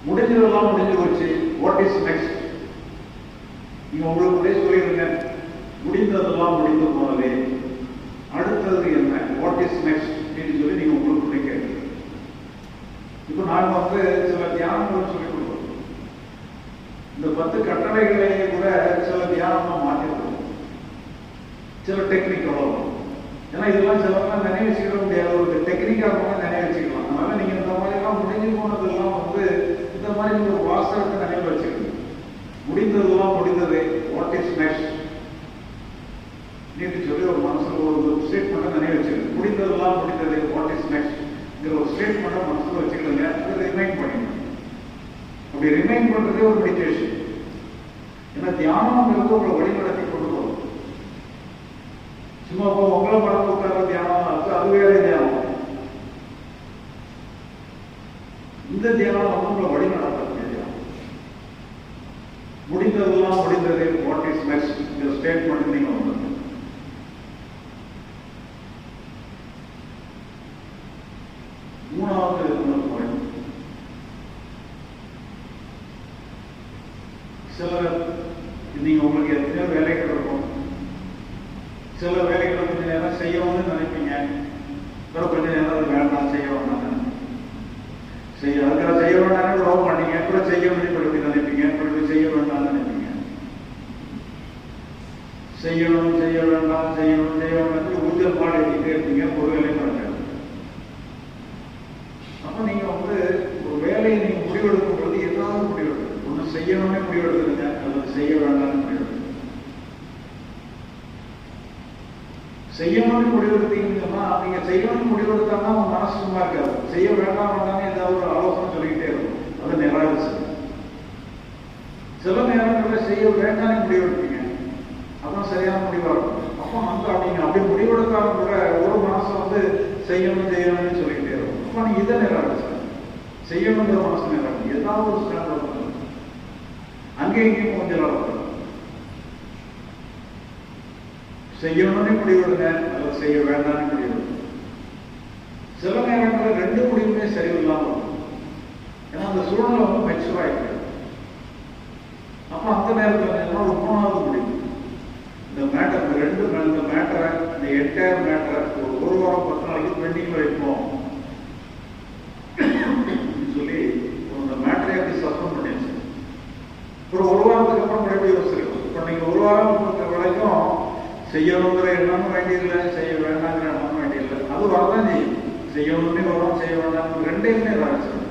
முடிஞ்சதெல்லாம் முடிஞ்சு போச்சு. What is next? நீங்க உங்களுக்குள்ளே சொல்லிடுங்க, முடிந்ததெல்லாம் முடிந்து போனதே, அடுத்தது என்ன, வாட் இஸ் நெக்ஸ்ட் அப்படின்னு சொல்லி நீங்க உங்களுக்குள்ளே கேட்குறீங்க. இப்போ நாங்கள் சில தியானங்கள் சொல்லிக் கொடுக்குறோம். இந்த 10 கட்டளைகளையே கூட சில தியானமாக மாற்றிருக்கோம், சில டெக்னிக் அவ்வளோ. ஏன்னா இதெல்லாம் சிலர்லாம் நினைவு வச்சுக்கிட முடியாது, ஒரு டெக்னிக்காக கூட நினைவு வச்சுக்கலாம். அதனால நீங்கள் இந்த மாதிரிலாம் முடிஞ்சு போனதெல்லாம் இந்த மாதிரி ஒரு வாசகத்தை நினைவு வச்சுக்கணும். முடிந்ததெல்லாம் முடிந்தது, வாட் இஸ் நெக்ஸ்ட் நீட்டு சொல்லி ஒரு மனசில் ஒரு ஸ்டேட்மெண்ட்டை நினைவு வச்சுக்கணும். முடிந்ததெல்லாம் முடிந்தது, வாட் இஸ் நெக்ஸ்ட் ஒரு ஸ்டேட்மெண்ட்டை மனசில் வச்சுக்கிடுங்க. அதை ரிமைண்ட் பண்ணிக்கணும். அப்படி ரிமைண்ட் பண்ணுறதே ஒரு மெடிடேஷன். ஏன்னா தியானம்ங்கிறது உங்களை வழிநடத்தி கொண்டு போகும். சும்மா இப்போ உங்களை மனம் உட்கார தியானம் அது வேற தியானம். இந்த தியானம் உங்களை வழி நடத்தக்கூடிய தியானம். முடிந்ததெல்லாம் முடிந்தது, வாட் இஸ் நெக்ஸ்ட் இந்த ஸ்டேட்மெண்ட் நீங்க வந்து மூணாவது பாயிண்ட். சில நீங்க உங்களுக்கு எத்தனையோ வேலைகள் இருக்கும். சில வேலைகளை கொஞ்ச நேரம் செய்யணும்னு நினைப்பீங்க, அப்புறம் கொஞ்ச நேரம் அது வேண்டாம் செய்ய வேண்டாம் அதுக்காக செய்ய வேண்டாம்னு ரோம் பண்ணீங்க, அப்புறம் செய்யணும்னு இப்படி நினைப்பீங்க, இப்படி செய்ய வேண்டாம்னு நினைப்பீங்க. செய்யணும் செய்ய வேண்டாம் செய்யணும் செய்ய வேண்டாம் ஊஞ்சல் பாடு எழுதிட்டே இருப்பீங்க, ஒரு வேலை நடக்காது. அப்போ நீங்க ஒரு வேலையை நீங்க முடிவெடுக்கும் பொழுது ஏதாவது முடிவெடுக்கும். ஒன்று செய்யணும்னே முடிவெடுக்குதுங்க, அல்லது செய்ய வேண்டாம்னு முடிவெடுக்கு. செய்யணும்னு முடிவெடுத்தீங்கன்னா நீங்க செய்யணும்னு முடிவெடுத்தாங்கன்னா உங்க மனசு சும்மா இருக்காது. செய்ய வேண்டாம் வேண்டாம்னு ஏதாவது ஒரு ஆலோசனை சொல்லிக்கிட்டே இருக்கும், அது நிராகரிச்சு. சில நேரங்களில் செய்ய வேண்டாம்னு முடிவெடுப்பீங்க, அதான் சரியான முடிவா இருக்கும். அப்போ அப்படிங்க அப்படி முடிவெடுத்தாலும் கூட ஒரு மனசு செய்யணும் செய்யணும்னு சொல்லிக்கிட்டே இருக்கும். அப்போ நீங்க இதை நிராகரிச்சு செய்யணுங்கிற மனசு நிராகரி ஏதாவது ஒரு ஸ்டாண்ட் அங்கே இங்கேயும் கொஞ்சம் இருக்கும். செய்யணும்னு முடிவெடுங்க, அல்லது செய்ய வேண்டாம்னு முடிவெடுங்க. சில நேரங்களில் ரெண்டு முடிவுமே சரியில்லாமல் இருக்கும். ஏன்னா அந்த சூழ்நிலை மெச்சூர் ஆகிருக்கு. அப்போ அந்த நேரத்தில் என்னோட மூணாவது முடிவு, இந்த மேட்டர் இந்த மேட்டரை இந்த என்டையர் மேட்டரை ஒரு வாரம் 10 நாளைக்கு பெண்டிங்கில் வைப்போம் சொல்லி இந்த மேட்டரை அப்படி சஸ்பெண்ட் பண்ணிடுச்சு. ஒரு வாரத்துக்கு அப்புறம் மறுபடியும் யோசிச்சிருக்கோம். இப்போ நீங்கள் ஒரு வாரம் வரைக்கும் செய்யணுங்கிற எண்ணமும் வேண்டியதில்லை, செய்ய வேண்டாங்கிற எண்ணமும் வேண்டியதில்லை. அது வரதான் செய்யும். செய்யணும்னே வரும், செய்ய வேண்டாம் ரெண்டையுமே வர